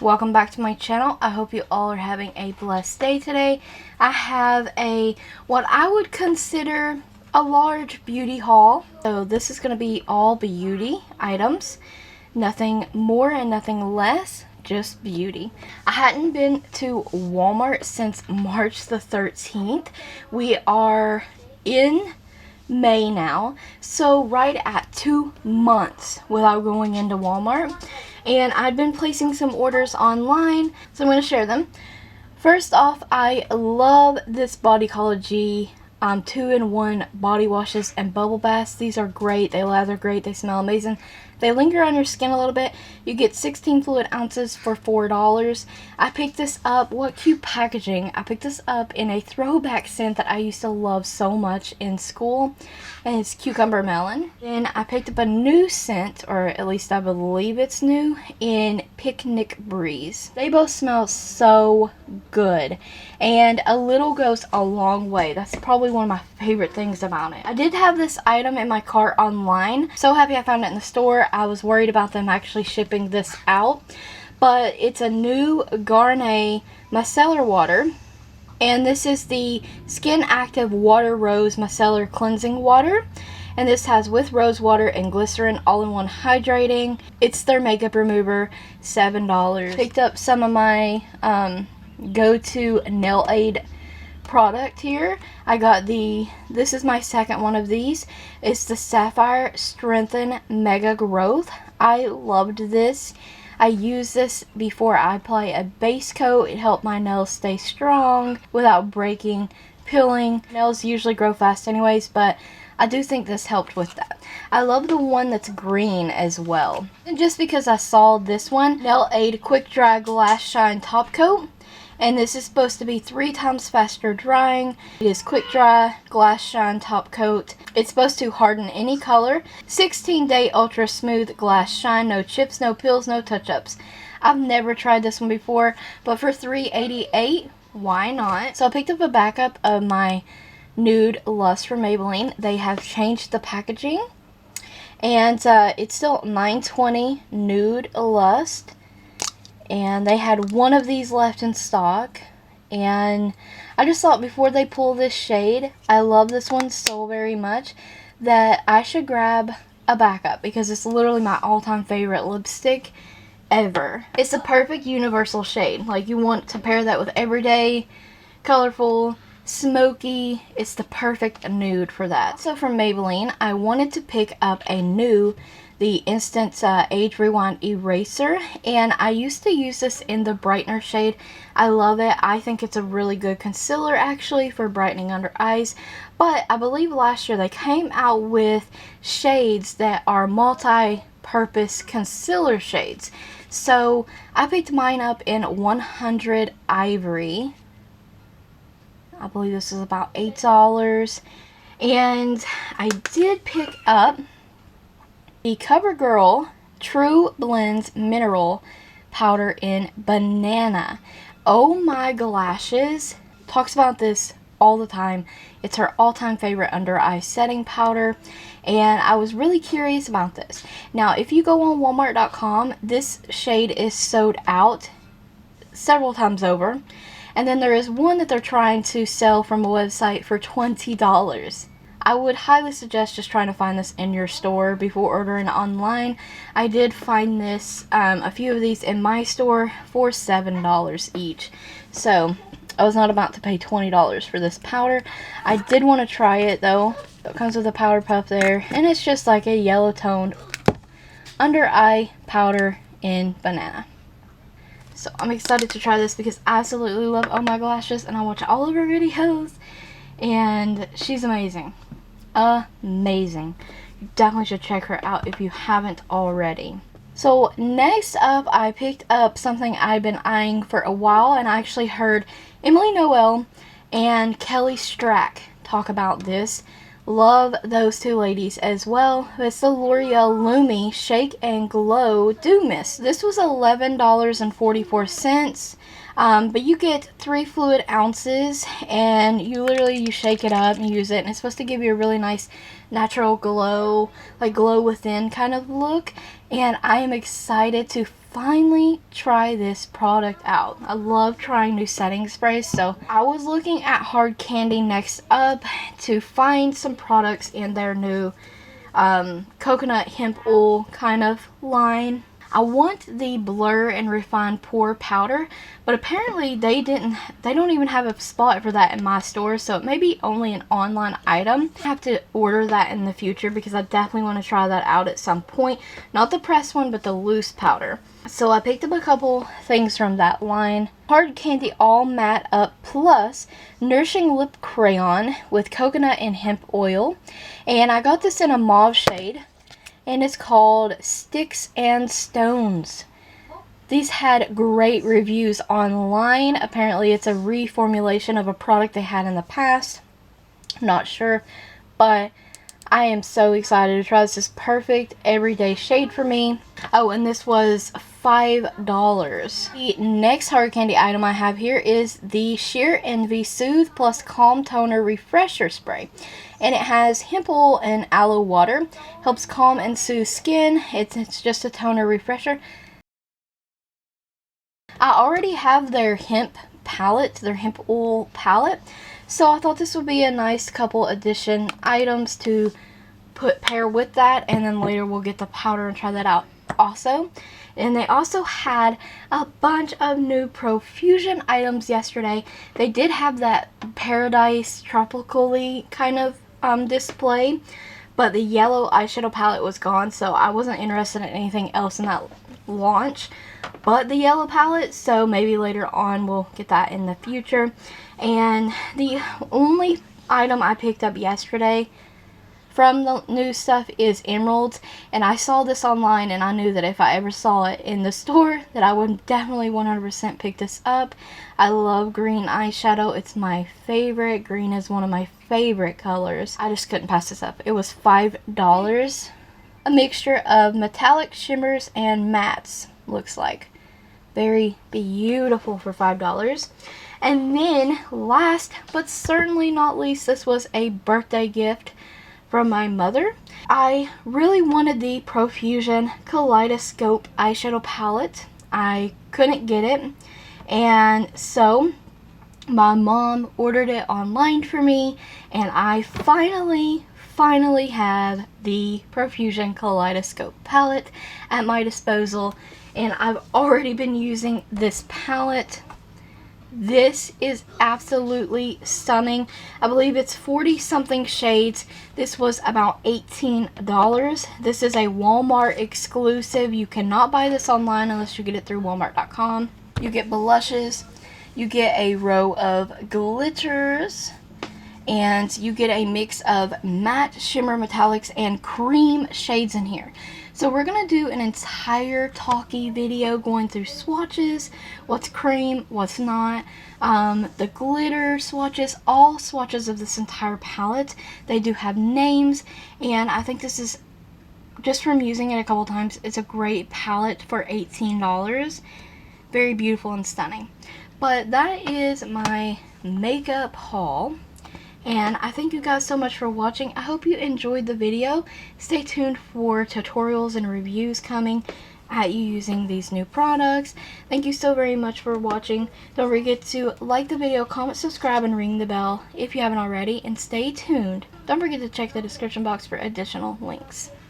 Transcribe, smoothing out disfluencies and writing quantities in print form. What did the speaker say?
Welcome back to my channel. I hope you all are having a blessed day today. I have what I would consider a large beauty haul. So this is going to be all beauty items. Nothing more and nothing less, just beauty. I hadn't been to Walmart since March the 13th. We are in May now, so right at 2 months without going into Walmart. And I've been placing some orders online, so I'm going to share them. First off, I love this Bodycology 2-in-1 body washes and bubble baths. These are great. They lather great. They smell amazing. They linger on your skin a little bit. You get 16 fluid ounces for $4. I picked this up. What cute packaging. I picked this up in a throwback scent that I used to love so much in school, and it's cucumber melon. Then I picked up a new scent, or at least I believe it's new, in Picnic Breeze. They both smell so good, and a little goes a long way. That's probably one of my favorite things about it. I did have this item in my cart online. So happy I found it in the store. I was worried about them actually shipping this out, but it's a new Garnier micellar water, and this is the Skin Active Water Rose Micellar Cleansing Water, and this has with rose water and glycerin all-in-one hydrating. It's their makeup remover, $7. Picked up some of my go-to nail aid product here. I got this is my second one of these. It's the Sapphire Strengthen Mega Growth. I loved this. I use this before I apply a base coat. It helped my nails stay strong without breaking, peeling. Nails usually grow fast anyways, but I do think this helped with that. I love the one that's green as well. And just because I saw this one, Nail Aid Quick Dry Glass Shine Top Coat. And this is supposed to be 3 times faster drying. It is quick dry, glass shine top coat. It's supposed to harden any color. 16-day ultra smooth glass shine. No chips, no peels, no touch-ups. I've never tried this one before, but for $3.88, why not? So I picked up a backup of my Nude Lust from Maybelline. They have changed the packaging, and it's still $9.20 Nude Lust. And they had one of these left in stock, and I just thought before they pull this shade, I love this one so very much that I should grab a backup because it's literally my all-time favorite lipstick ever. It's the perfect universal shade. Like, you want to pair that with everyday, colorful, smoky. It's the perfect nude for that. So from Maybelline, I wanted to pick up the Instant Age Rewind Eraser, and I used to use this in the brightener shade. I love it. I think it's a really good concealer actually for brightening under eyes, but I believe last year they came out with shades that are multi-purpose concealer shades. So I picked mine up in 100 Ivory. I believe this is about $8, and I did pick up the CoverGirl True Blends Mineral Powder in Banana. Oh my Glashes talks about this all the time. It's her all-time favorite under eye setting powder, and I was really curious about this. Now, if you go on Walmart.com, this shade is sold out several times over, and then there is one that they're trying to sell from a website for $20. I would highly suggest just trying to find this in your store before ordering online. I did find this, a few of these in my store for $7 each. So I was not about to pay $20 for this powder. I did want to try it though. It comes with a powder puff there, and it's just like a yellow toned under eye powder in Banana. So I'm excited to try this because I absolutely love Oh My Glashes, and I watch all of her videos, and she's amazing. Amazing. You definitely should check her out if you haven't already. So next up, I picked up something I've been eyeing for a while, and I actually heard Emily Noel and Kelly Strack talk about this. Love those two ladies as well. It's the L'Oreal Lumi Shake and Glow Dew Mist. This was $11.44. But you get 3 fluid ounces, and you shake it up and use it, and it's supposed to give you a really nice natural glow, like glow within kind of look. And I am excited to finally try this product out. I love trying new setting sprays, so I was looking at HardCandy next up to find some products in their new coconut hemp oil kind of line. I want the Blur and Refine Pore Powder, but apparently they don't even have a spot for that in my store, so it may be only an online item. I have to order that in the future because I definitely want to try that out at some point. Not the pressed one, but the loose powder. So I picked up a couple things from that line. HardCandy All Matte Up Plus Nourishing Lip Crayon with coconut and hemp oil. And I got this in a mauve shade. And it's called Sticks and Stones. These had great reviews online. Apparently it's a reformulation of a product they had in the past. I'm not sure, but I am so excited to try this. This is perfect everyday shade for me. Oh, and this was $5. The next HardCandy item I have here is the Sheer Envy Soothe Plus Calm Toner Refresher Spray. And it has hemp oil and aloe water. Helps calm and soothe skin. It's just a toner refresher. I already have their hemp palette, their hemp oil palette. So I thought this would be a nice couple addition items to pair with that. And then later we'll get the powder and try that out also. And they also had a bunch of new Profusion items yesterday. They did have that Paradise Tropically kind of display, but the yellow eyeshadow palette was gone, so I wasn't interested in anything else in that launch but the yellow palette, so maybe later on we'll get that in the future. And the only item I picked up yesterday from the new stuff is emeralds, and I saw this online and I knew that if I ever saw it in the store that I would definitely 100% pick this up. I love green eyeshadow. It's my favorite. Green is one of my favorite colors. I just couldn't pass this up. It was $5. A mixture of metallic shimmers and mattes, looks like. Very beautiful for $5. And then last but certainly not least, this was a birthday gift from my mother. I really wanted the Profusion Kaleidoscope eyeshadow palette. I couldn't get it, and so my mom ordered it online for me, and I finally have the Profusion Kaleidoscope palette at my disposal, and I've already been using this palette. This is absolutely stunning. I believe it's 40 something shades. This was about $18. This is a Walmart exclusive. You cannot buy this online unless you get it through walmart.com. You get blushes, you get a row of glitters, and you get a mix of matte, shimmer, metallics, and cream shades in here. So we're going to do an entire talkie video going through swatches, what's cream, what's not, the glitter swatches, all swatches of this entire palette. They do have names, and I think this is, just from using it a couple times, it's a great palette for $18. Very beautiful and stunning. But that is my makeup haul. And I thank you guys so much for watching. I hope you enjoyed the video. Stay tuned for tutorials and reviews coming at you using these new products. Thank you so very much for watching. Don't forget to like the video, comment, subscribe, and ring the bell if you haven't already. And stay tuned. Don't forget to check the description box for additional links.